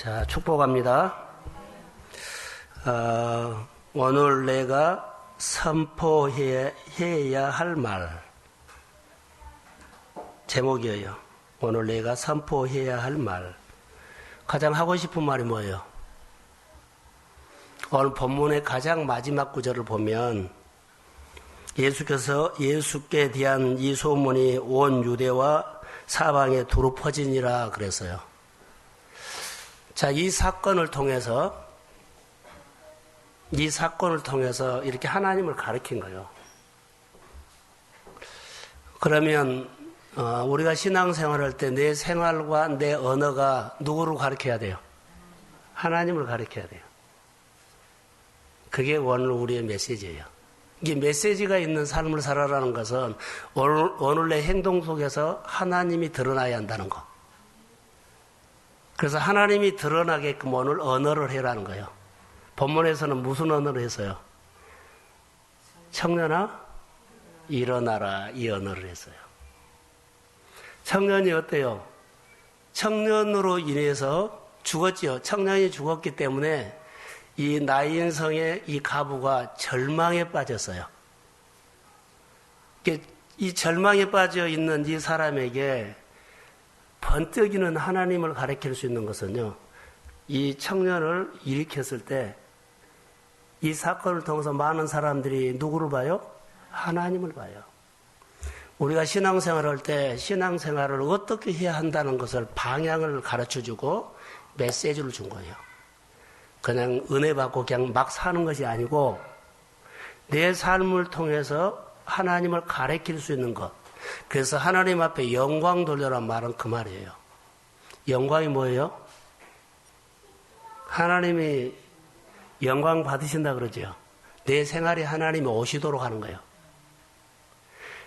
자, 축복합니다. 오늘 내가 선포해야 할 말. 제목이에요. 오늘 내가 선포해야 할 말. 가장 하고 싶은 말이 뭐예요? 오늘 본문의 가장 마지막 구절을 보면 예수께서 예수께 대한 이 소문이 온 유대와 사방에 두루 퍼지니라 그랬어요. 자, 이 사건을 통해서 이렇게 하나님을 가르친 거예요. 그러면 우리가 신앙생활할 때 내 생활과 내 언어가 누구를 가르쳐야 돼요? 하나님을 가르쳐야 돼요. 그게 오늘 우리의 메시지예요. 이게 메시지가 있는 삶을 살아라는 것은 오늘 내 행동 속에서 하나님이 드러나야 한다는 거. 그래서 하나님이 드러나게끔 오늘 언어를 해라는 거예요. 본문에서는 무슨 언어를 했어요? 청년아 일어나라, 이 언어를 했어요. 청년이 어때요? 청년으로 인해서 죽었지요. 청년이 죽었기 때문에 이 나인성의 이 가부가 절망에 빠졌어요. 이 절망에 빠져 있는 이 사람에게 번뜩이는 하나님을 가르칠 수 있는 것은요, 이 청년을 일으켰을 때 이 사건을 통해서 많은 사람들이 누구를 봐요? 하나님을 봐요. 우리가 신앙생활을 할 때 신앙생활을 어떻게 해야 한다는 것을 방향을 가르쳐주고 메시지를 준 거예요. 그냥 은혜 받고 그냥 막 사는 것이 아니고 내 삶을 통해서 하나님을 가르칠 수 있는 것. 그래서 하나님 앞에 영광 돌려란 말은 그 말이에요. 영광이 뭐예요? 하나님이 영광 받으신다 그러죠. 내 생활에 하나님이 오시도록 하는 거예요.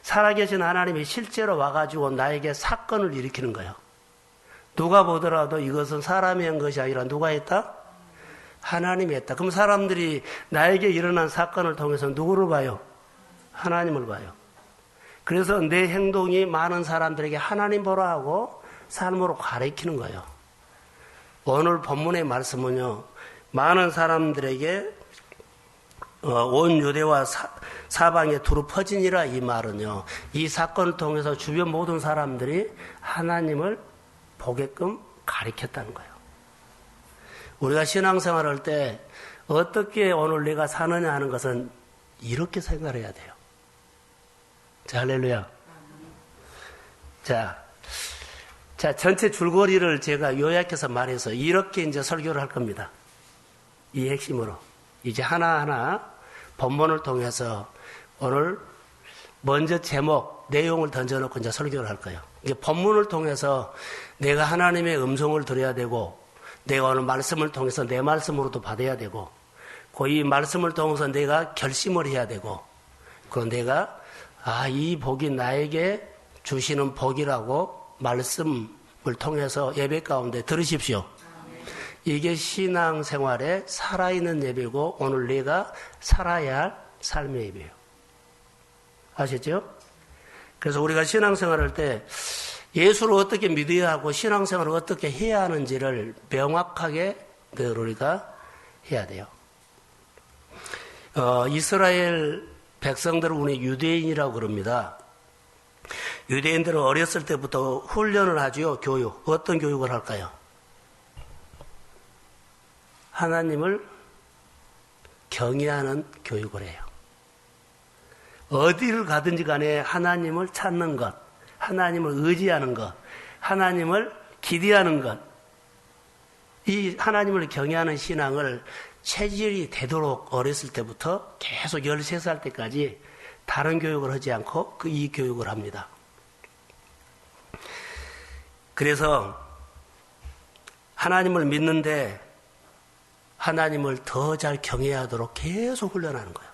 살아계신 하나님이 실제로 와가지고 나에게 사건을 일으키는 거예요. 누가 보더라도 이것은 사람이 한 것이 아니라 누가 했다? 하나님이 했다. 그럼 사람들이 나에게 일어난 사건을 통해서 누구를 봐요? 하나님을 봐요. 그래서 내 행동이 많은 사람들에게 하나님 보라 하고 삶으로 가르치는 거예요. 오늘 본문의 말씀은요, 많은 사람들에게 온 유대와 사방에 두루 퍼지니라, 이 말은요, 이 사건을 통해서 주변 모든 사람들이 하나님을 보게끔 가르쳤다는 거예요. 우리가 신앙생활을 할 때 어떻게 오늘 내가 사느냐 하는 것은 이렇게 생각해야 돼요. 자, 할렐루야. 자, 전체 줄거리를 제가 요약해서 말해서 이렇게 이제 설교를 할 겁니다. 이 핵심으로. 이제 하나하나 본문을 통해서 오늘 먼저 제목, 내용을 던져놓고 이제 설교를 할 거예요. 이게 본문을 통해서 내가 하나님의 음성을 들어야 되고, 내가 오늘 말씀을 통해서 내 말씀으로도 받아야 되고, 이 말씀을 통해서 내가 결심을 해야 되고, 그리고 내가 이 복이 나에게 주시는 복이라고 말씀을 통해서 예배 가운데 들으십시오. 이게 신앙생활에 살아있는 예배고 오늘 내가 살아야 할 삶의 예배예요. 아셨죠? 그래서 우리가 신앙생활을 할 때 예수를 어떻게 믿어야 하고 신앙생활을 어떻게 해야 하는지를 명확하게 우리가 해야 돼요. 이스라엘 백성들을 우리 유대인이라고 그럽니다. 유대인들은 어렸을 때부터 훈련을 하죠. 교육. 어떤 교육을 할까요? 하나님을 경외하는 교육을 해요. 어디를 가든지 간에 하나님을 찾는 것, 하나님을 의지하는 것, 하나님을 기대하는 것, 이 하나님을 경외하는 신앙을 체질이 되도록 어렸을 때부터 계속 13살 때까지 다른 교육을 하지 않고 이 교육을 합니다. 그래서 하나님을 믿는데 하나님을 더 잘 경외하도록 계속 훈련하는 거예요.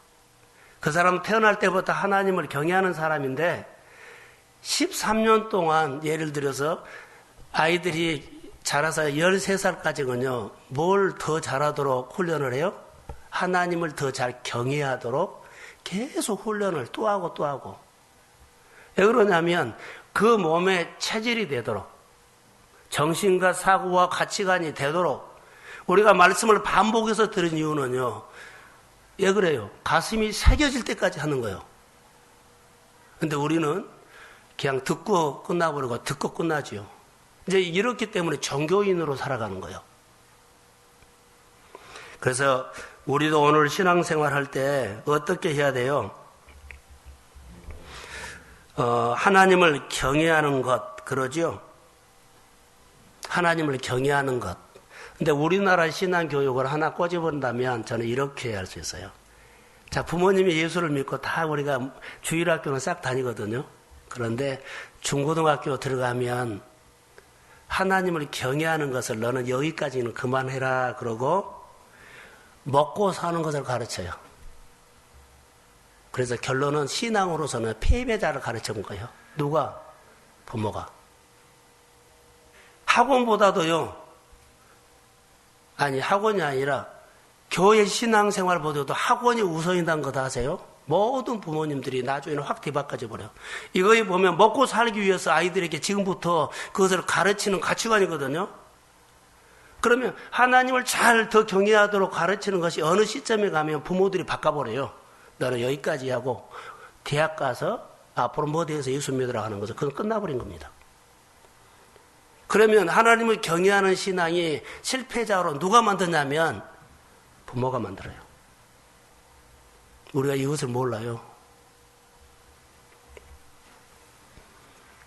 그 사람은 태어날 때부터 하나님을 경외하는 사람인데 13년 동안 예를 들어서 아이들이 자라서 13살까지는요, 뭘 더 잘하도록 훈련을 해요? 하나님을 더 잘 경외하도록 계속 훈련을 또 하고 또 하고. 왜 그러냐면 그 몸에 체질이 되도록, 정신과 사고와 가치관이 되도록 우리가 말씀을 반복해서 들은 이유는요. 왜 그래요? 가슴이 새겨질 때까지 하는 거예요. 근데 우리는 그냥 듣고 끝나버리고 듣고 끝나지요. 이제 이렇기 때문에 종교인으로 살아가는 거예요. 그래서 우리도 오늘 신앙생활 할 때 어떻게 해야 돼요? 하나님을 경외하는 것, 그러죠? 하나님을 경외하는 것. 근데 우리나라 신앙교육을 하나 꼬집은다면 저는 이렇게 할 수 있어요. 자, 부모님이 예수를 믿고 다 우리가 주일학교는 싹 다니거든요. 그런데 중고등학교 들어가면 하나님을 경외하는 것을 너는 여기까지는 그만해라 그러고 먹고 사는 것을 가르쳐요. 그래서 결론은 신앙으로서는 패배자를 가르쳐준 거예요. 누가? 부모가. 학원보다도요. 아니 학원이 아니라 교회 신앙생활보다도 학원이 우선이라는 거 다 아세요? 모든 부모님들이 나중에는 확 뒤바꿔져 버려요. 이거에 보면 먹고 살기 위해서 아이들에게 지금부터 그것을 가르치는 가치관이거든요. 그러면 하나님을 잘 더 경외하도록 가르치는 것이 어느 시점에 가면 부모들이 바꿔버려요. 너는 여기까지 하고 대학 가서 앞으로 뭐 대해서 예수 믿으라 하는 것은 그건 끝나버린 겁니다. 그러면 하나님을 경외하는 신앙이 실패자로 누가 만드냐면 부모가 만들어요. 우리가 이것을 몰라요.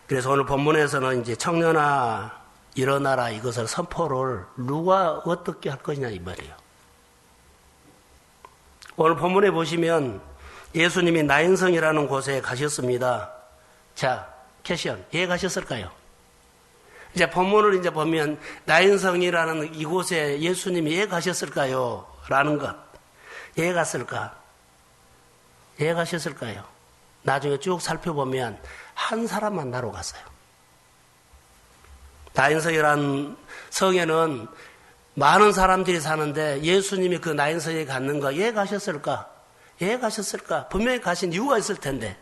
그래서 오늘 본문에서는 이제 청년아 일어나라 이것을 선포를 누가 어떻게 할 것이냐 이 말이에요. 오늘 본문에 보시면 예수님이 나인성이라는 곳에 가셨습니다. 자, 캐시언, 예 가셨을까요? 이제 본문을 이제 보면 나인성이라는 이곳에 예수님이 예 가셨을까요? 라는 것. 예 갔을까? 예 가셨을까요? 나중에 쭉 살펴보면 한 사람 만나러 갔어요. 나인성이라는 성에는 많은 사람들이 사는데 예수님이 그 나인성에 갔는 거 예 가셨을까? 예 가셨을까? 분명히 가신 이유가 있을 텐데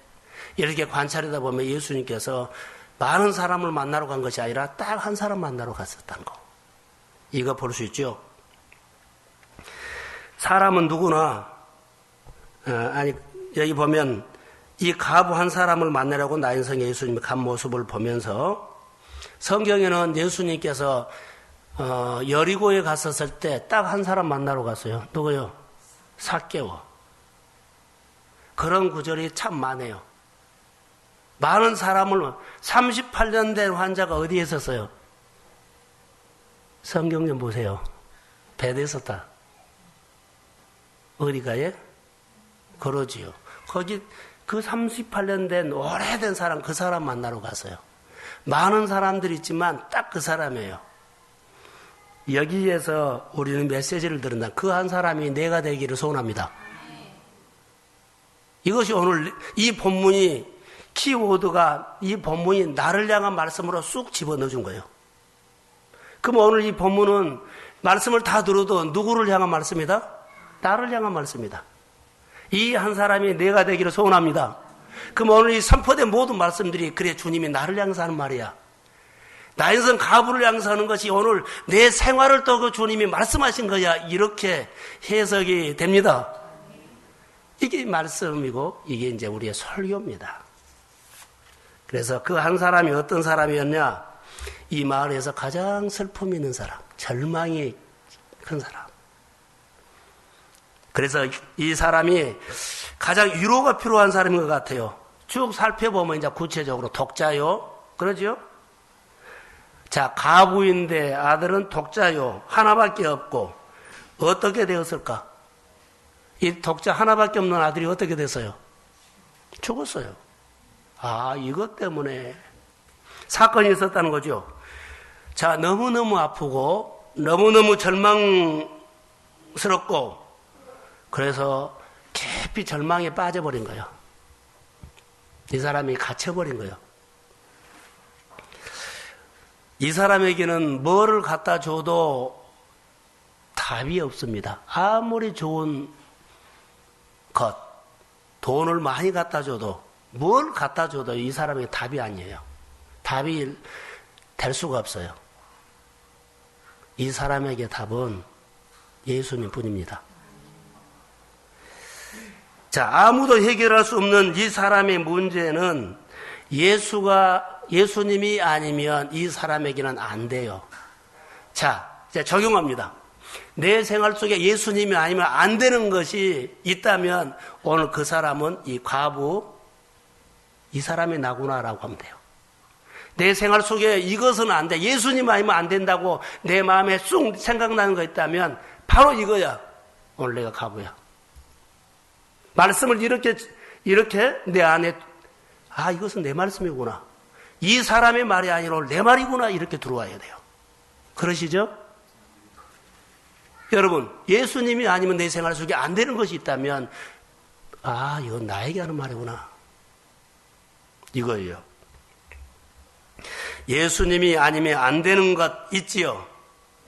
이렇게 관찰하다 보면 예수님께서 많은 사람을 만나러 간 것이 아니라 딱 한 사람 만나러 갔었다는 거. 이거 볼 수 있죠? 사람은 누구나 여기 보면 이 과부 한 사람을 만나려고 나인성에 예수님이 간 모습을 보면서 성경에는 예수님께서 여리고에 갔었을 때 딱 한 사람 만나러 갔어요. 누구요? 삭개오. 그런 구절이 참 많아요. 많은 사람을 38년 된 환자가 어디에 있었어요? 성경 좀 보세요. 배에 있었다. 어디가에? 그러지요. 거기 그 38년 된 오래된 사람 그 사람 만나러 갔어요. 많은 사람들이 있지만 딱 그 사람이에요. 여기에서 우리는 메시지를 들은다. 그 한 사람이 내가 되기를 소원합니다. 이것이 오늘 이 본문이 키워드가 이 본문이 나를 향한 말씀으로 쑥 집어넣어준 거예요. 그럼 오늘 이 본문은 말씀을 다 들어도 누구를 향한 말씀이다? 나를 향한 말씀이다. 이 한 사람이 내가 되기를 소원합니다. 그럼 오늘 이 선포된 모든 말씀들이 그래 주님이 나를 향해서 하는 말이야. 나인성 가부를 향해서 하는 것이 오늘 내 생활을 또 그 주님이 말씀하신 거야. 이렇게 해석이 됩니다. 이게 말씀이고 이게 이제 우리의 설교입니다. 그래서 그 한 사람이 어떤 사람이었냐? 이 마을에서 가장 슬픔이 있는 사람, 절망이 큰 사람. 그래서 이 사람이 가장 위로가 필요한 사람인 것 같아요. 쭉 살펴보면 이제 구체적으로 독자요. 그러죠? 자, 가부인데 아들은 독자요. 하나밖에 없고 어떻게 되었을까? 이 독자 하나밖에 없는 아들이 어떻게 됐어요? 죽었어요. 아, 이것 때문에 사건이 있었다는 거죠. 자, 너무너무 아프고 너무너무 절망스럽고 그래서 깊이 절망에 빠져버린 거예요. 이 사람이 갇혀버린 거예요. 이 사람에게는 뭐를 갖다 줘도 답이 없습니다. 아무리 좋은 것, 돈을 많이 갖다 줘도 뭘 갖다 줘도 이 사람에게 답이 아니에요. 답이 될 수가 없어요. 이 사람에게 답은 예수님 뿐입니다. 자, 아무도 해결할 수 없는 이 사람의 문제는 예수님이 아니면 이 사람에게는 안 돼요. 자, 이제 적용합니다. 내 생활 속에 예수님이 아니면 안 되는 것이 있다면 오늘 그 사람은 이 과부, 이 사람이 나구나라고 하면 돼요. 내 생활 속에 이것은 안 돼. 예수님 아니면 안 된다고 내 마음에 쑥 생각나는 거 있다면 바로 이거야. 오늘 내가 과부야. 말씀을 이렇게 내 안에 이것은 내 말씀이구나. 이 사람의 말이 아니라 내 말이구나. 이렇게 들어와야 돼요. 그러시죠? 여러분, 예수님이 아니면 내 생활 속에 안 되는 것이 있다면 이건 나에게 하는 말이구나. 이거예요. 예수님이 아니면 안 되는 것 있지요.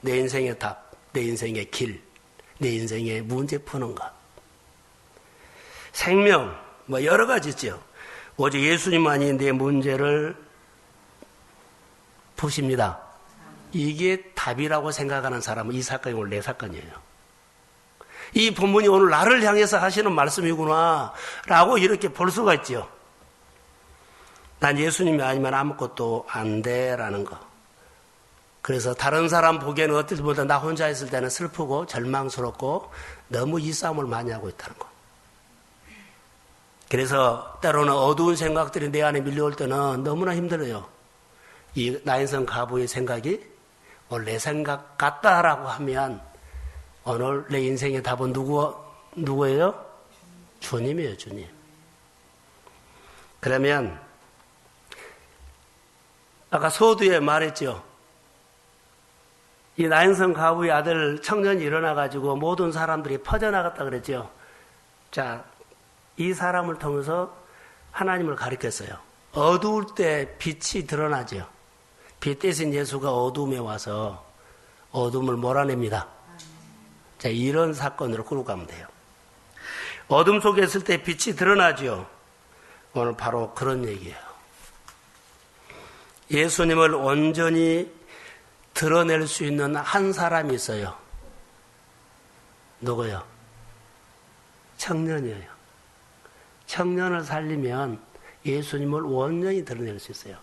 내 인생의 답, 내 인생의 길, 내 인생의 문제 푸는 것. 생명, 여러 가지 있죠. 오직 예수님만이 내 문제를 푸십니다. 이게 답이라고 생각하는 사람은 이 사건이 오늘 내 사건이에요. 이 본문이 오늘 나를 향해서 하시는 말씀이구나 라고 이렇게 볼 수가 있죠. 난 예수님이 아니면 아무것도 안 돼라는 거. 그래서 다른 사람 보기에는 어떨 때보다 나 혼자 있을 때는 슬프고 절망스럽고 너무 이 싸움을 많이 하고 있다는 거. 그래서 때로는 어두운 생각들이 내 안에 밀려올 때는 너무나 힘들어요. 이 나인성 가부의 생각이 오늘 내 생각 같다라고 하면 오늘 내 인생의 답은 누구예요? 주님이에요, 주님. 그러면 아까 서두에 말했죠. 이 나인성 가부의 아들 청년이 일어나가지고 모든 사람들이 퍼져나갔다 그랬죠. 자, 이 사람을 통해서 하나님을 가리켰어요. 어두울 때 빛이 드러나죠. 빛 대신 예수가 어둠에 와서 어둠을 몰아냅니다. 자, 이런 사건으로 끌고 가면 돼요. 어둠 속에 있을 때 빛이 드러나죠. 오늘 바로 그런 얘기예요. 예수님을 온전히 드러낼 수 있는 한 사람이 있어요. 누구요? 청년이에요. 청년을 살리면 예수님을 온전히 드러낼 수 있어요.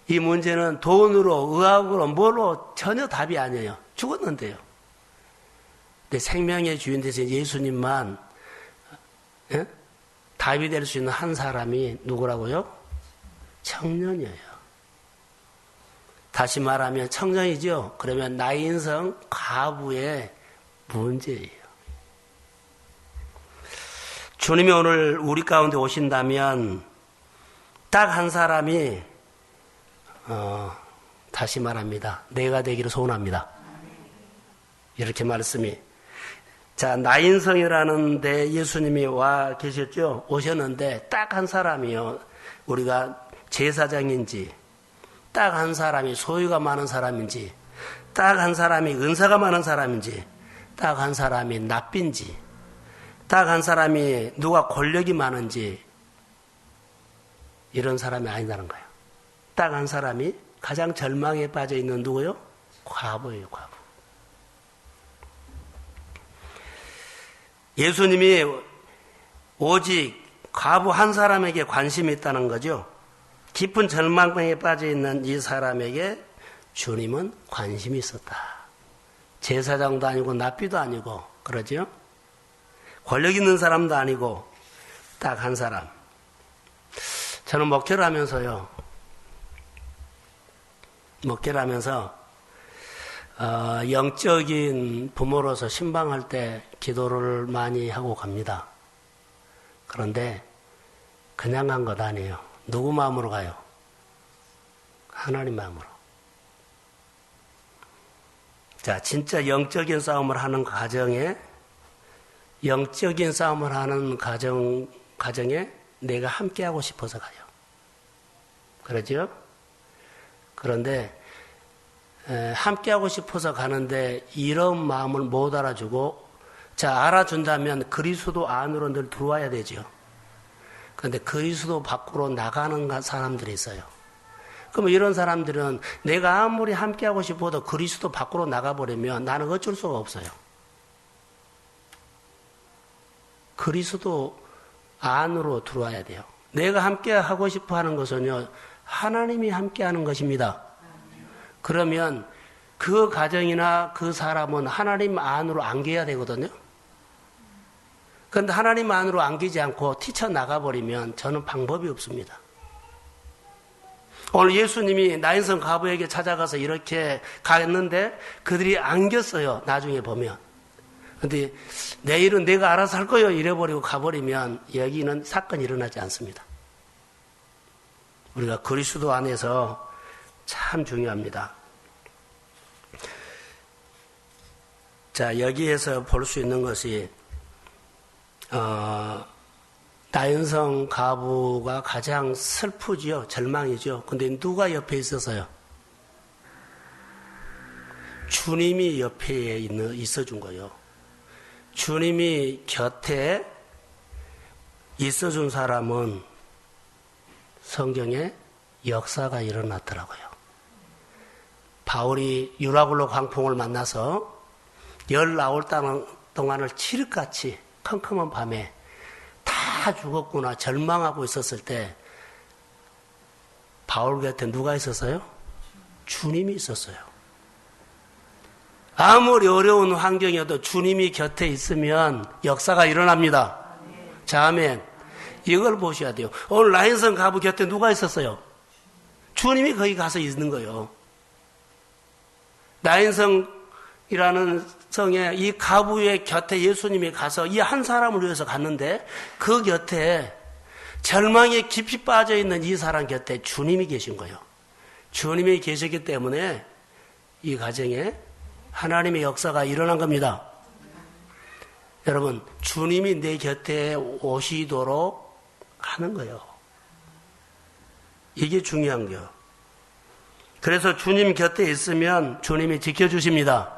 이 문제는 돈으로, 의학으로, 뭐로 전혀 답이 아니에요. 죽었는데요. 근데 생명의 주인 되신 예수님만 답이 될 수 있는 한 사람이 누구라고요? 청년이에요. 다시 말하면 청년이죠. 그러면 나인성 과부의 문제예요. 주님이 오늘 우리 가운데 오신다면 딱 한 사람이 다시 말합니다. 내가 되기를 소원합니다. 이렇게 말씀이. 자, 나인성이라는 데 예수님이 와 계셨죠? 오셨는데 딱 한 사람이요. 우리가 제사장인지, 딱 한 사람이 소유가 많은 사람인지, 딱 한 사람이 은사가 많은 사람인지, 딱 한 사람이 납빈지, 딱 한 사람이 누가 권력이 많은지, 이런 사람이 아니라는 거예요. 딱 한 사람이 가장 절망에 빠져 있는 누구요? 과부예요, 과부. 예수님이 오직 과부 한 사람에게 관심이 있다는 거죠. 깊은 절망에 빠져 있는 이 사람에게 주님은 관심이 있었다. 제사장도 아니고 납비도 아니고 그러죠. 권력 있는 사람도 아니고 딱 한 사람. 저는 목회를 하면서 영적인 부모로서 신방할 때 기도를 많이 하고 갑니다. 그런데 그냥 간 것 아니에요. 누구 마음으로 가요? 하나님 마음으로. 자, 진짜 영적인 싸움을 하는 가정에 내가 함께하고 싶어서 가요. 그러죠? 그런데 함께하고 싶어서 가는데 이런 마음을 못 알아주고, 자, 알아준다면 그리스도 안으로 늘 들어와야 되죠. 그런데 그리스도 밖으로 나가는 사람들이 있어요. 그러면 이런 사람들은 내가 아무리 함께하고 싶어도 그리스도 밖으로 나가버리면 나는 어쩔 수가 없어요. 그리스도 안으로 들어와야 돼요. 내가 함께 하고 싶어 하는 것은요, 하나님이 함께 하는 것입니다. 그러면 그 가정이나 그 사람은 하나님 안으로 안겨야 되거든요. 그런데 하나님 안으로 안기지 않고 뛰쳐나가버리면 저는 방법이 없습니다. 오늘 예수님이 나인성 가부에게 찾아가서 이렇게 갔는데 그들이 안겼어요. 나중에 보면. 근데 내일은 내가 알아서 할 거예요. 이래버리고 가버리면 여기는 사건이 일어나지 않습니다. 우리가 그리스도 안에서 참 중요합니다. 자, 여기에서 볼 수 있는 것이 나인성 가부가 가장 슬프지요. 절망이죠. 근데 누가 옆에 있었어요? 주님이 옆에 있어준 거예요. 주님이 곁에 있어준 사람은 성경에 역사가 일어났더라고요. 바울이 유라굴로 광풍을 만나서 19달 동안을 칠흑같이 컴컴한 밤에 다 죽었구나 절망하고 있었을 때 바울 곁에 누가 있었어요? 주님이 있었어요. 아무리 어려운 환경이어도 주님이 곁에 있으면 역사가 일어납니다. 자, 아멘. 이걸 보셔야 돼요. 오늘 나인성 가부 곁에 누가 있었어요? 주님이 거기 가서 있는 거예요. 나인성이라는 성에 이 가부의 곁에 예수님이 가서 이 한 사람을 위해서 갔는데 그 곁에 절망에 깊이 빠져 있는 이 사람 곁에 주님이 계신 거예요. 주님이 계시기 때문에 이 가정에 하나님의 역사가 일어난 겁니다. 여러분, 주님이 내 곁에 오시도록 하는 거예요. 이게 중요한 거예요. 그래서 주님 곁에 있으면 주님이 지켜주십니다.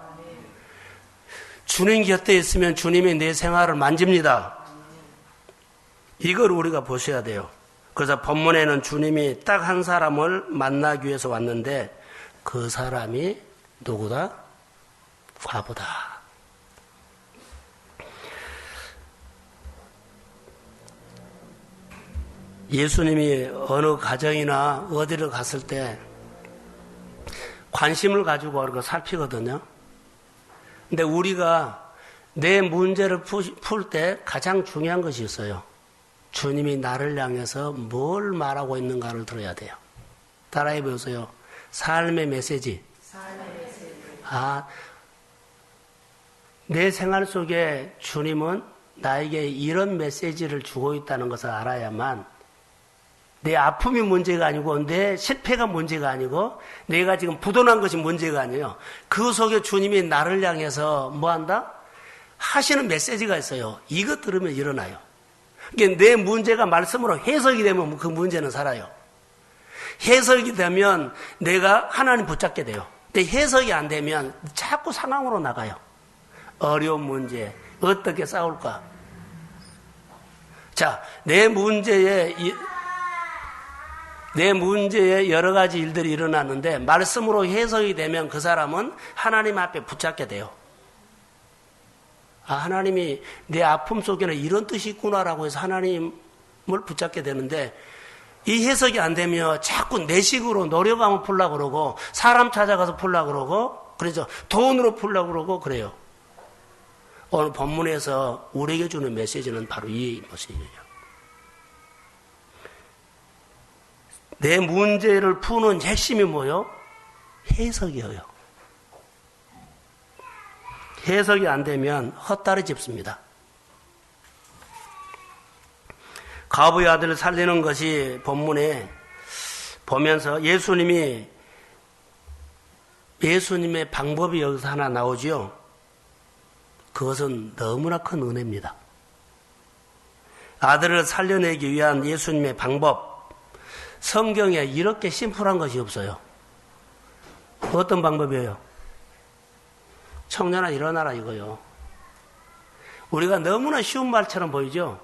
주님 곁에 있으면 주님이 내 생활을 만집니다. 이걸 우리가 보셔야 돼요. 그래서 본문에는 주님이 딱 한 사람을 만나기 위해서 왔는데 그 사람이 누구다? 과부다. 예수님이 어느 가정이나 어디를 갔을 때 관심을 가지고 그거 살피거든요. 근데 우리가 내 문제를 풀 때 가장 중요한 것이 있어요. 주님이 나를 향해서 뭘 말하고 있는가를 들어야 돼요. 따라해 보세요. 삶의 메시지. 내 생활 속에 주님은 나에게 이런 메시지를 주고 있다는 것을 알아야만 내 아픔이 문제가 아니고 내 실패가 문제가 아니고 내가 지금 부도난 것이 문제가 아니에요. 그 속에 주님이 나를 향해서 뭐한다? 하시는 메시지가 있어요. 이것 들으면 일어나요. 그러니까 내 문제가 말씀으로 해석이 되면 그 문제는 살아요. 해석이 되면 내가 하나님 붙잡게 돼요. 근데 해석이 안 되면 자꾸 상황으로 나가요. 어려운 문제, 어떻게 싸울까? 자, 내 문제에 여러 가지 일들이 일어났는데 말씀으로 해석이 되면 그 사람은 하나님 앞에 붙잡게 돼요. 아, 하나님이 내 아픔 속에는 이런 뜻이 있구나라고 해서 하나님을 붙잡게 되는데 이 해석이 안 되면 자꾸 내 식으로 노력하면 풀려고 그러고 사람 찾아가서 풀려고 그러고 그래서 돈으로 풀려고 그러고 그래요. 오늘 본문에서 우리에게 주는 메시지는 바로 이 메시지예요. 내 문제를 푸는 핵심이 뭐요? 해석이에요. 해석이 안 되면 헛다리 짚습니다. 가부의 아들을 살리는 것이 본문에 보면서 예수님의 방법이 여기서 하나 나오죠. 그것은 너무나 큰 은혜입니다. 아들을 살려내기 위한 예수님의 방법, 성경에 이렇게 심플한 것이 없어요. 어떤 방법이에요? 청년아 일어나라 이거요. 우리가 너무나 쉬운 말처럼 보이죠?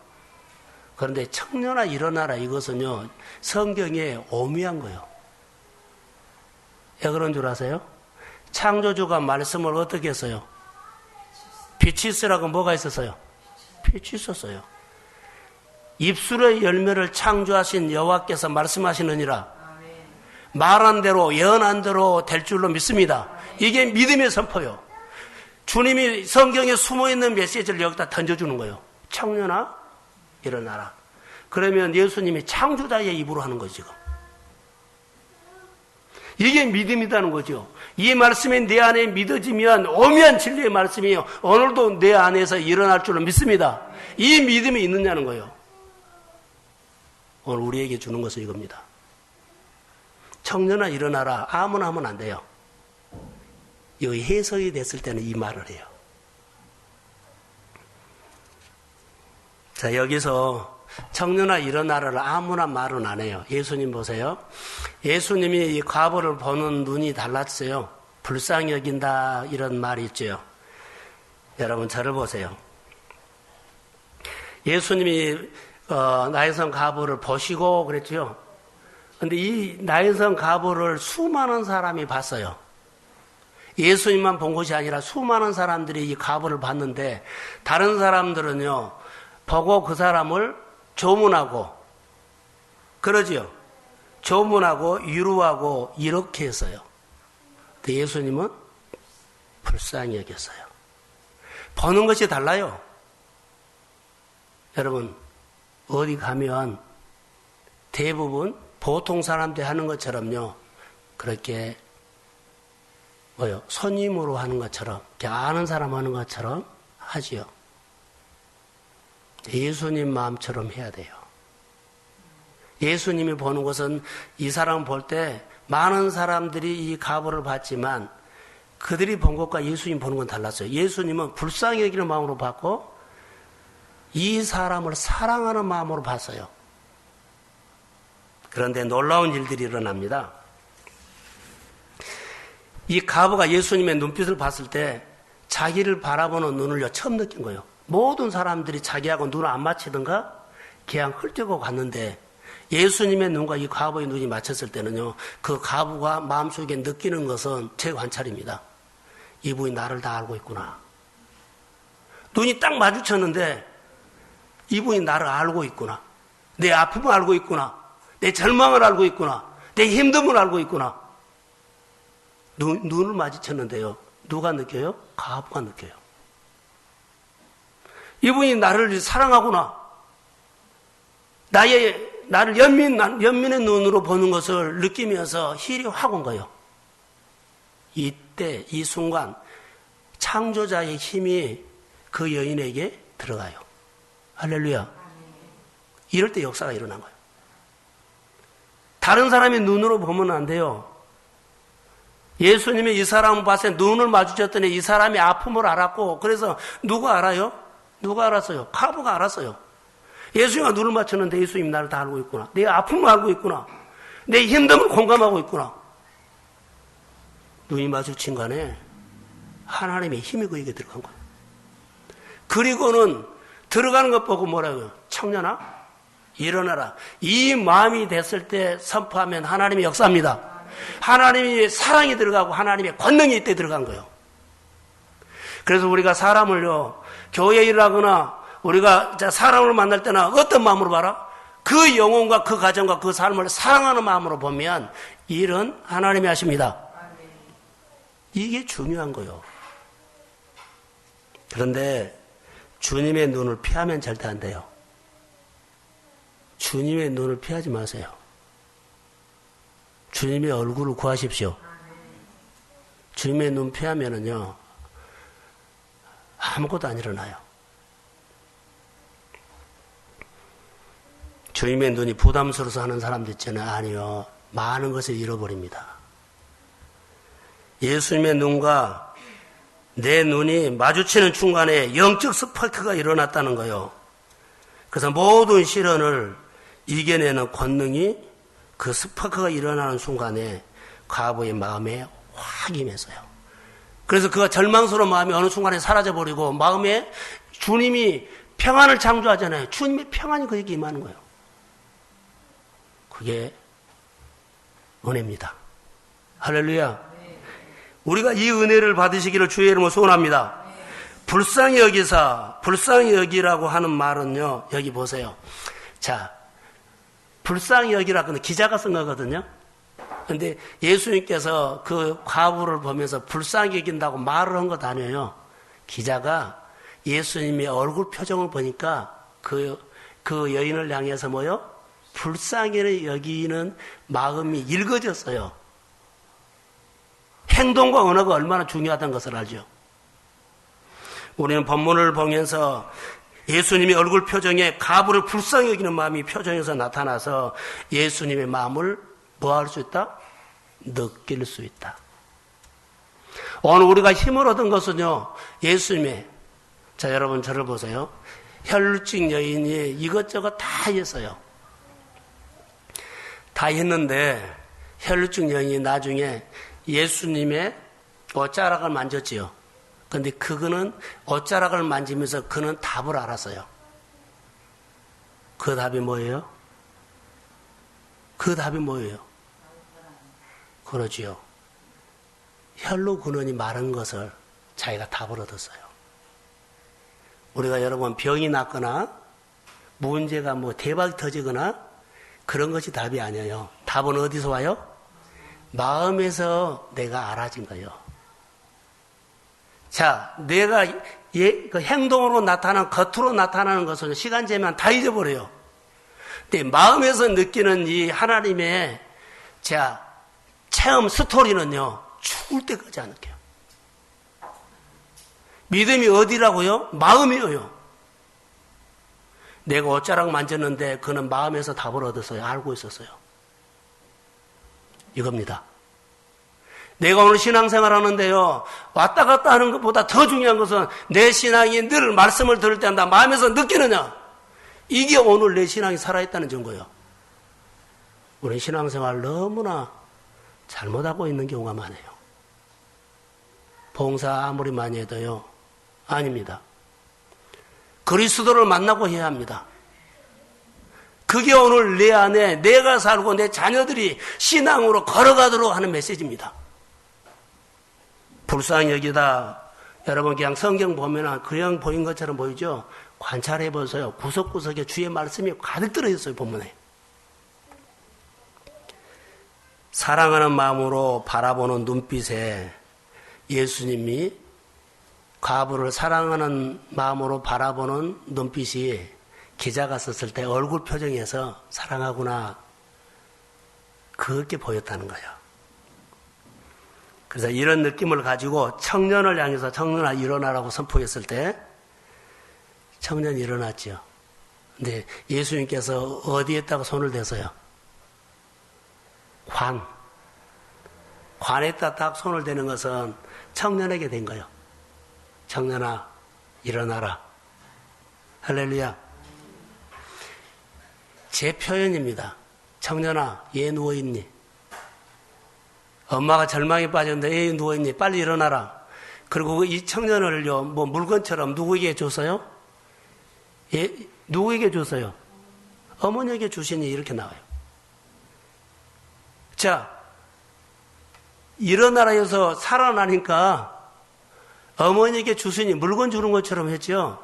그런데 청년아 일어나라 이것은요, 성경에 오묘한 거예요. 왜 그런 줄 아세요? 창조주가 말씀을 어떻게 했어요? 빛이 있으라고 뭐가 있었어요? 빛이 있었어요. 입술의 열매를 창조하신 여호와께서 말씀하시느니라. 말한 대로 예언한 대로 될 줄로 믿습니다. 이게 믿음의 선포요. 주님이 성경에 숨어있는 메시지를 여기다 던져주는 거예요. 청년아 일어나라. 그러면 예수님이 창조자의 입으로 하는 거죠. 지금. 이게 믿음이라는 거죠. 이 말씀이 내 안에 믿어지면 오면 진리의 말씀이요. 오늘도 내 안에서 일어날 줄로 믿습니다. 이 믿음이 있느냐는 거예요. 오늘 우리에게 주는 것은 이겁니다. 청년아 일어나라. 아무나 하면 안 돼요. 여기 해석이 됐을 때는 이 말을 해요. 자, 여기서 청년아 일어나라를 아무나 말은 안 해요. 예수님 보세요. 예수님이 이 과부를 보는 눈이 달랐어요. 불쌍히 여긴다 이런 말이 있죠. 여러분 저를 보세요. 예수님이 나인성 과부를 보시고 그랬죠. 근데 이 나인성 과부를 수많은 사람이 봤어요. 예수님만 본 것이 아니라 수많은 사람들이 이 과부를 봤는데 다른 사람들은요 보고 그 사람을 조문하고 그러지요. 조문하고 위로하고 이렇게 했어요. 근데 예수님은 불쌍히 여겼어요. 보는 것이 달라요. 여러분 어디 가면 대부분 보통 사람들이 하는 것처럼요 그렇게 손님으로 하는 것처럼 아는 사람 하는 것처럼 하지요. 예수님 마음처럼 해야 돼요. 예수님이 보는 것은 이 사람 볼 때 많은 사람들이 이 과부를 봤지만 그들이 본 것과 예수님 보는 건 달랐어요. 예수님은 불쌍히 여기는 마음으로 봤고 이 사람을 사랑하는 마음으로 봤어요. 그런데 놀라운 일들이 일어납니다. 이 과부가 예수님의 눈빛을 봤을 때 자기를 바라보는 눈을 처음 느낀 거예요. 모든 사람들이 자기하고 눈을 안 맞히던가 그냥 헐떡고 갔는데 예수님의 눈과 이 과부의 눈이 맞췄을 때는요 그 과부가 마음속에 느끼는 것은 제 관찰입니다. 이분이 나를 다 알고 있구나. 눈이 딱 마주쳤는데 이분이 나를 알고 있구나. 내 아픔을 알고 있구나. 내 절망을 알고 있구나. 내 힘듦을 알고 있구나. 눈을 마주쳤는데요 누가 느껴요? 과부가 느껴요. 이분이 나를 사랑하구나. 나를 연민의 눈으로 보는 것을 느끼면서 힐이 확 온 거예요. 이때, 이 순간, 창조자의 힘이 그 여인에게 들어가요. 할렐루야. 이럴 때 역사가 일어난 거예요. 다른 사람의 눈으로 보면 안 돼요. 예수님이 이 사람을 봤을 때 눈을 마주쳤더니 이 사람이 아픔을 알았고, 그래서 누가 알아요? 누가 알았어요? 과부가 알았어요. 예수님과 눈을 맞췄는데 예수님 나를 다 알고 있구나. 내 아픔을 알고 있구나. 내 힘듦을 공감하고 있구나. 눈이 마주친 간에 하나님의 힘이 그에게 들어간 거예요. 그리고는 들어가는 것 보고 뭐라고요? 청년아 일어나라. 이 마음이 됐을 때 선포하면 하나님의 역사입니다. 하나님의 사랑이 들어가고 하나님의 권능이 이때 들어간 거예요. 그래서 우리가 사람을요 교회에 일하거나 우리가 사람을 만날 때나 어떤 마음으로 봐라? 그 영혼과 그 가정과 그 삶을 사랑하는 마음으로 보면 일은 하나님이 하십니다. 이게 중요한 거예요. 그런데 주님의 눈을 피하면 절대 안 돼요. 주님의 눈을 피하지 마세요. 주님의 얼굴을 구하십시오. 주님의 눈 피하면은요 아무것도 안 일어나요. 주님의 눈이 부담스러워서 하는 사람들 있잖아요. 아니요. 많은 것을 잃어버립니다. 예수님의 눈과 내 눈이 마주치는 순간에 영적 스파크가 일어났다는 거예요. 그래서 모든 시련을 이겨내는 권능이 그 스파크가 일어나는 순간에 과부의 마음에 확 임했어요. 그래서 그가 절망스러운 마음이 어느 순간에 사라져버리고 마음에 주님이 평안을 창조하잖아요. 주님의 평안이 그에게 임하는 거예요. 그게 은혜입니다. 할렐루야. 우리가 이 은혜를 받으시기를 주의 이름으로 소원합니다. 불쌍히 여기사, 불쌍히 여기라고 하는 말은요, 여기 보세요. 자, 불쌍히 여기라 그는 기자가 쓴 거거든요. 근데 예수님께서 그 과부를 보면서 불쌍히 여긴다고 말을 한 것 아니에요. 기자가 예수님의 얼굴 표정을 보니까 그 여인을 향해서 뭐요? 불쌍히 여기는 마음이 읽어졌어요. 행동과 언어가 얼마나 중요하다는 것을 알죠. 우리는 본문을 보면서 예수님의 얼굴 표정에 과부를 불쌍히 여기는 마음이 표정에서 나타나서 예수님의 마음을 뭐 할 수 있다? 느낄 수 있다. 오늘 우리가 힘을 얻은 것은요, 예수님의, 자, 여러분 저를 보세요. 혈루증 여인이 이것저것 다 했어요. 다 했는데 혈루증 여인이 나중에 예수님의 옷자락을 만졌지요. 그런데 그거는 옷자락을 만지면서 그는 답을 알았어요. 그 답이 뭐예요? 그 답이 뭐예요? 그러지요. 혈로 근원이 마른 것을 자기가 답을 얻었어요. 우리가 여러분 병이 났거나 문제가 뭐 대박이 터지거나 그런 것이 답이 아니에요. 답은 어디서 와요? 마음에서 내가 알아진 거예요. 자, 내가 그 행동으로 나타나는, 겉으로 나타나는 것은 시간 재면 다 잊어버려요. 근데 마음에서 느끼는 이 하나님의 체험 스토리는요, 죽을 때까지 안 느껴요. 믿음이 어디라고요? 마음이에요. 내가 옷자락 만졌는데 그는 마음에서 답을 얻었어요. 알고 있었어요. 이겁니다. 내가 오늘 신앙생활 하는데요, 왔다 갔다 하는 것보다 더 중요한 것은 내 신앙이 늘 말씀을 들을 때마다 마음에서 느끼느냐. 이게 오늘 내 신앙이 살아있다는 증거예요. 우리 신앙생활 너무나 잘못하고 있는 경우가 많아요. 봉사 아무리 많이 해도요, 아닙니다. 그리스도를 만나고 해야 합니다. 그게 오늘 내 안에 내가 살고 내 자녀들이 신앙으로 걸어가도록 하는 메시지입니다. 불쌍히 여기다. 여러분 그냥 성경 보면 그냥 보인 것처럼 보이죠? 관찰해 보세요. 구석구석에 주의 말씀이 가득 들어있어요. 본문에. 사랑하는 마음으로 바라보는 눈빛에 예수님이 과부를 사랑하는 마음으로 바라보는 눈빛이 기자가 썼을 때 얼굴 표정에서 사랑하구나, 그렇게 보였다는 거예요. 그래서 이런 느낌을 가지고 청년을 향해서 청년아 일어나라고 선포했을 때 청년이 일어났죠. 근데 예수님께서 어디에다가 손을 대서요? 관에다 딱 손을 대는 것은 청년에게 된 거예요. 청년아 일어나라. 할렐루야. 제 표현입니다. 청년아 얘 누워있니? 엄마가 절망에 빠졌는데 얘 누워있니? 빨리 일어나라. 그리고 이 청년을요, 뭐 물건처럼 누구에게 줬어요? 예, 누구에게 줬어요? 어머니에게 주시니 이렇게 나와요. 자, 일어나라 해서 살아나니까 어머니에게 주시니 물건 주는 것처럼 했죠?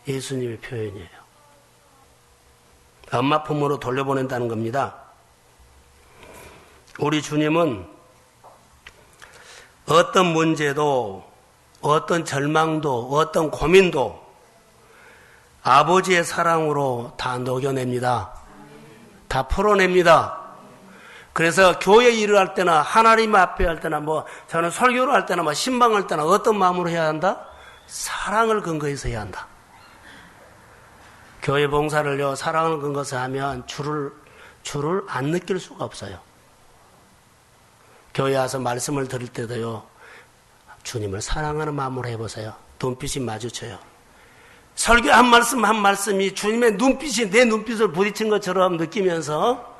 예수님의 표현이에요. 엄마 품으로 돌려보낸다는 겁니다. 우리 주님은 어떤 문제도, 어떤 절망도, 어떤 고민도 아버지의 사랑으로 다 녹여냅니다. 다 풀어냅니다. 그래서 교회 일을 할 때나 하나님 앞에 할 때나 뭐 저는 설교를 할 때나 뭐 신방할 때나 어떤 마음으로 해야 한다? 사랑을 근거해서 해야 한다. 교회 봉사를요, 사랑을 근거해서 하면 주를 안 느낄 수가 없어요. 교회 와서 말씀을 들을 때도요, 주님을 사랑하는 마음으로 해보세요. 눈빛이 마주쳐요. 설교 한 말씀이 주님의 눈빛이 내 눈빛을 부딪힌 것처럼 느끼면서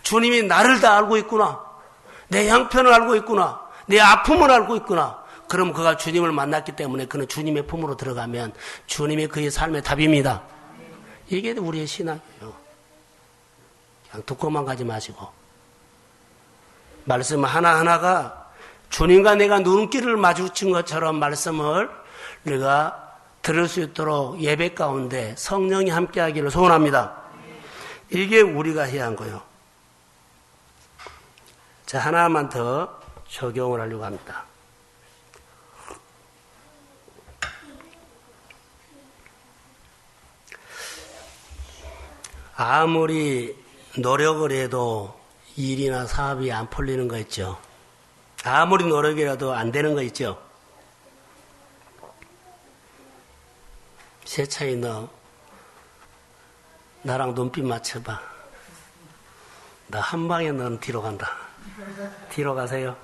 주님이 나를 다 알고 있구나. 내 형편을 알고 있구나. 내 아픔을 알고 있구나. 그럼 그가 주님을 만났기 때문에 그는 주님의 품으로 들어가면 주님이 그의 삶의 답입니다. 이게 우리의 신앙이에요. 그냥 듣고만 가지 마시고. 말씀 하나하나가 주님과 내가 눈길을 마주친 것처럼 말씀을 우리가 들을 수 있도록 예배 가운데 성령이 함께하기를 소원합니다. 이게 우리가 해야 한 거예요. 자, 하나만 더 적용을 하려고 합니다. 아무리 노력을 해도 일이나 사업이 안 풀리는 거 있죠. 아무리 노력이라도 안 되는 거 있죠. 세차이 너 나랑 눈빛 맞춰봐. 나 한 방에 너는 뒤로 간다. 뒤로 가세요.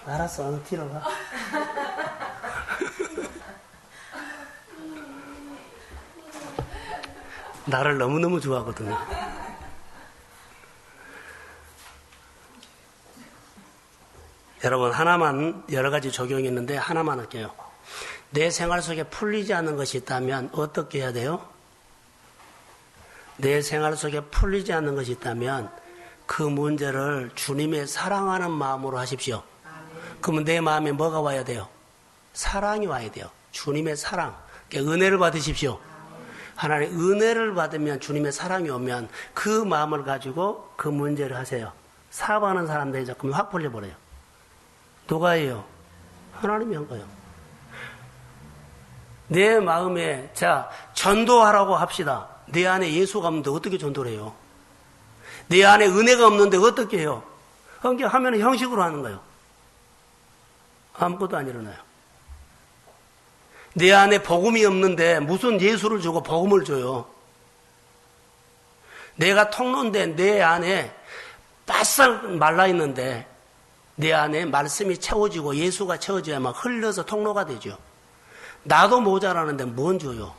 알았어, 너는 뒤로 가. 나를 너무너무 좋아하거든요. 여러분, 하나만, 여러 가지 적용이 있는데 하나만 할게요. 내 생활 속에 풀리지 않는 것이 있다면 어떻게 해야 돼요? 내 생활 속에 풀리지 않는 것이 있다면 그 문제를 주님의 사랑하는 마음으로 하십시오. 그러면 내 마음에 뭐가 와야 돼요? 사랑이 와야 돼요. 주님의 사랑. 그러니까 은혜를 받으십시오. 하나님 은혜를 받으면 주님의 사랑이 오면 그 마음을 가지고 그 문제를 하세요. 사업하는 사람들이 자꾸 확 풀려버려요. 누가 해요? 하나님이 한 거예요. 내 마음에, 자, 전도하라고 합시다. 내 안에 예수가 없는데 어떻게 전도를 해요? 내 안에 은혜가 없는데 어떻게 해요? 그러니까 하면 형식으로 하는 거예요. 아무것도 안 일어나요. 내 안에 복음이 없는데 무슨 예수를 주고 복음을 줘요? 내가 통로인데 내 안에 바싹 말라있는데 내 안에 말씀이 채워지고 예수가 채워져야만 흘러서 통로가 되죠. 나도 모자라는데 뭔 줘요?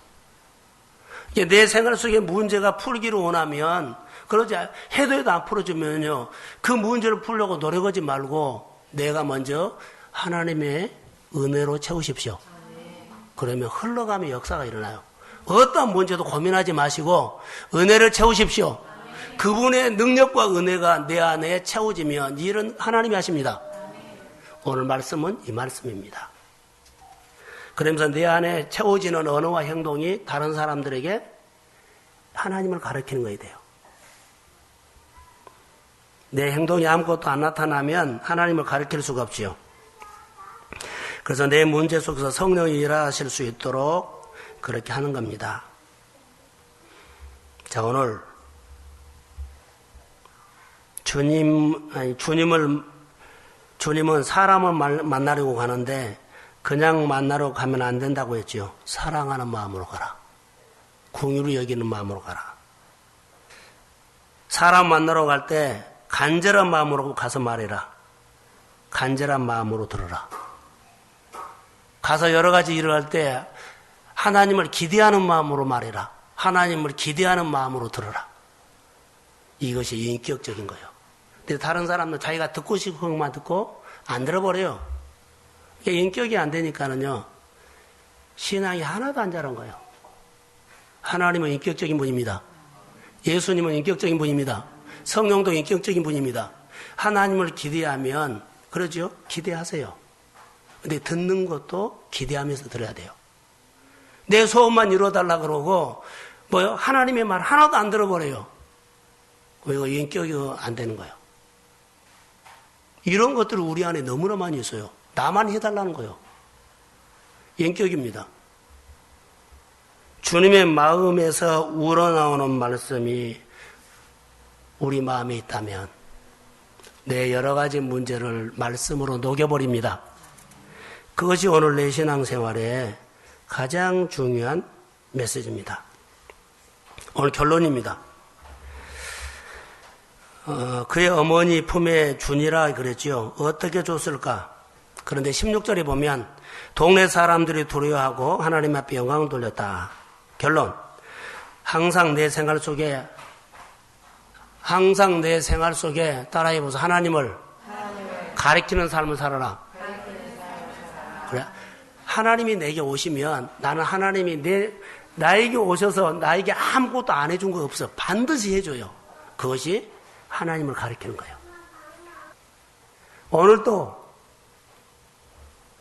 내 생활 속에 문제가 풀기를 원하면 그러지 해도 안 풀어주면요. 그 문제를 풀려고 노력하지 말고 내가 먼저 하나님의 은혜로 채우십시오. 그러면 흘러가면 역사가 일어나요. 어떤 문제도 고민하지 마시고 은혜를 채우십시오. 그분의 능력과 은혜가 내 안에 채워지면 일은 하나님이 하십니다. 오늘 말씀은 이 말씀입니다. 그러면서 내 안에 채워지는 언어와 행동이 다른 사람들에게 하나님을 가르치는 거야 돼요. 내 행동이 아무것도 안 나타나면 하나님을 가르칠 수가 없지요. 그래서 내 문제 속에서 성령이 일하실 수 있도록 그렇게 하는 겁니다. 자, 오늘 주님은 사람을 만나려고 가는데 그냥 만나러 가면 안 된다고 했죠. 사랑하는 마음으로 가라. 긍휼히 여기는 마음으로 가라. 사람 만나러 갈 때 간절한 마음으로 가서 말해라. 간절한 마음으로 들어라. 가서 여러 가지 일을 할 때 하나님을 기대하는 마음으로 말해라. 하나님을 기대하는 마음으로 들어라. 이것이 인격적인 거예요. 근데 다른 사람은 자기가 듣고 싶은 것만 듣고 안 들어버려요. 인격이 안 되니까는요, 신앙이 하나도 안 자란 거예요. 하나님은 인격적인 분입니다. 예수님은 인격적인 분입니다. 성령도 인격적인 분입니다. 하나님을 기대하면, 그러죠? 기대하세요. 근데 듣는 것도 기대하면서 들어야 돼요. 내 소원만 이루어달라 그러고, 하나님의 말 하나도 안 들어버려요. 이거 인격이 안 되는 거예요. 이런 것들이 우리 안에 너무나 많이 있어요. 나만 해달라는 거예요. 인격입니다. 주님의 마음에서 우러나오는 말씀이 우리 마음에 있다면 내 여러 가지 문제를 말씀으로 녹여버립니다. 그것이 오늘 내 신앙생활의 가장 중요한 메시지입니다. 오늘 결론입니다. 그의 어머니 품에 주니라 그랬죠. 어떻게 줬을까? 그런데 16절에 보면 동네 사람들이 두려워하고 하나님 앞에 영광을 돌렸다. 결론. 항상 내 생활 속에 따라해보세요. 하나님을 가리키는 삶을 살아라. 그래. 하나님이 내게 오시면 나는 하나님이 나에게 오셔서 나에게 아무것도 안 해준 거 없어. 반드시 해줘요. 그것이 하나님을 가리키는 거예요. 오늘도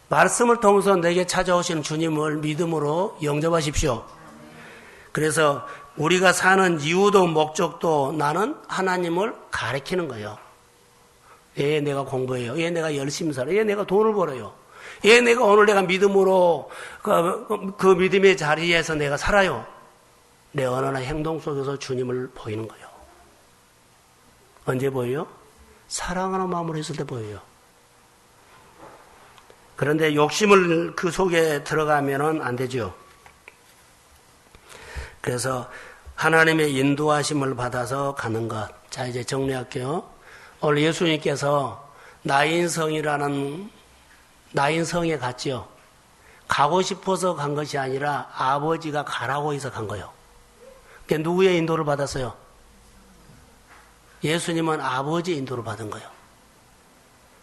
말씀을 통해서 내게 찾아오시는 주님을 믿음으로 영접하십시오. 그래서 우리가 사는 이유도 목적도 나는 하나님을 가리키는 거예요. 예, 내가 공부해요. 예, 내가 열심히 살아요. 예, 내가 돈을 벌어요. 예, 내가 오늘 내가 믿음으로 그 믿음의 자리에서 내가 살아요. 내 언어나 행동 속에서 주님을 보이는 거예요. 언제 보여요? 사랑하는 마음으로 했을 때 보여요. 그런데 욕심을 그 속에 들어가면은 안 되죠. 그래서 하나님의 인도하심을 받아서 가는 것. 자, 이제 정리할게요. 오늘 예수님께서 나인성에 갔지요. 가고 싶어서 간 것이 아니라 아버지가 가라고 해서 간 거예요. 그러니까 누구의 인도를 받았어요? 예수님은 아버지의 인도를 받은 거예요.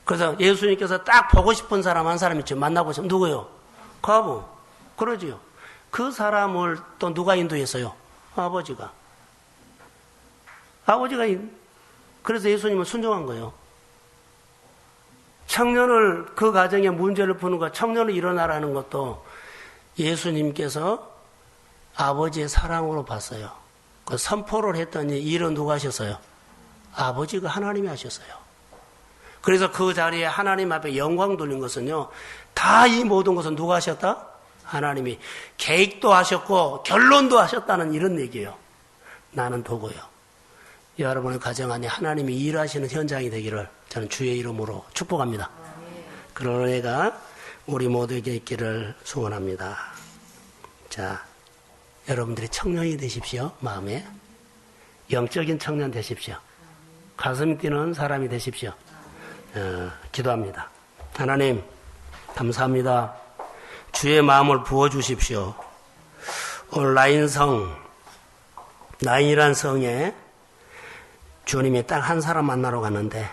그래서 예수님께서 딱 보고 싶은 사람 한 사람 있죠. 만나보시면 누구요? 과부. 그러지요. 그 사람을 또 누가 인도했어요? 아버지가. 그래서 예수님은 순종한 거예요. 청년을, 그 가정의 문제를 푸는 것, 청년을 일어나라는 것도 예수님께서 아버지의 사랑으로 봤어요. 그 선포를 했더니 일은 누가 하셨어요? 아버지가 하나님이 하셨어요. 그래서 그 자리에 하나님 앞에 영광 돌린 것은요, 다 이 모든 것은 누가 하셨다? 하나님이 계획도 하셨고 결론도 하셨다는 이런 얘기예요. 나는 도구요. 여러분의 가정 안에 하나님이 일하시는 현장이 되기를 저는 주의 이름으로 축복합니다. 그런 은혜가 우리 모두에게 있기를 소원합니다. 자, 여러분들이 청년이 되십시오. 마음에 영적인 청년 되십시오. 가슴 뛰는 사람이 되십시오. 기도합니다. 하나님 감사합니다. 주의 마음을 부어주십시오. 오늘 나인이란 성에 주님이 딱 한 사람 만나러 갔는데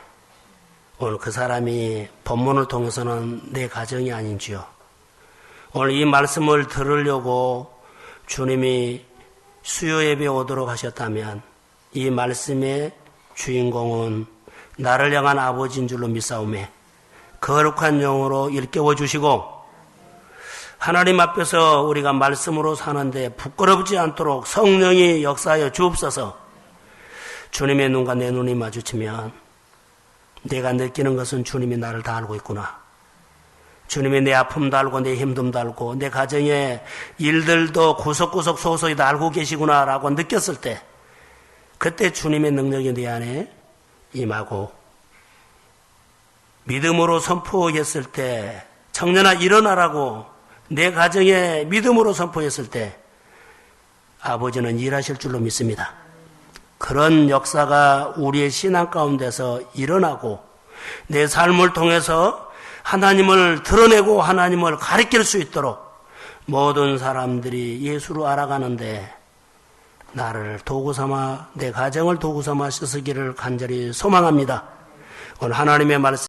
오늘 그 사람이 본문을 통해서는 내 가정이 아닌지요. 오늘 이 말씀을 들으려고 주님이 수요 예배에 오도록 하셨다면 이 말씀의 주인공은 나를 향한 아버지인 줄로 믿사오매 거룩한 영으로 일깨워 주시고 하나님 앞에서 우리가 말씀으로 사는데 부끄럽지 않도록 성령이 역사하여 주옵소서. 주님의 눈과 내 눈이 마주치면 내가 느끼는 것은 주님이 나를 다 알고 있구나. 주님이 내 아픔도 알고 내 힘듦도 알고 내 가정의 일들도 구석구석 소소히 다 알고 계시구나라고 느꼈을 때 그때 주님의 능력이 내 안에 임하고 믿음으로 선포했을 때 청년아 일어나라고 내 가정에 믿음으로 선포했을 때 아버지는 일하실 줄로 믿습니다. 그런 역사가 우리의 신앙 가운데서 일어나고 내 삶을 통해서 하나님을 드러내고 하나님을 가리킬 수 있도록 모든 사람들이 예수로 알아가는데 나를 도구 삼아 내 가정을 도구 삼아 쓰시기를 간절히 소망합니다. 오늘 하나님의 말씀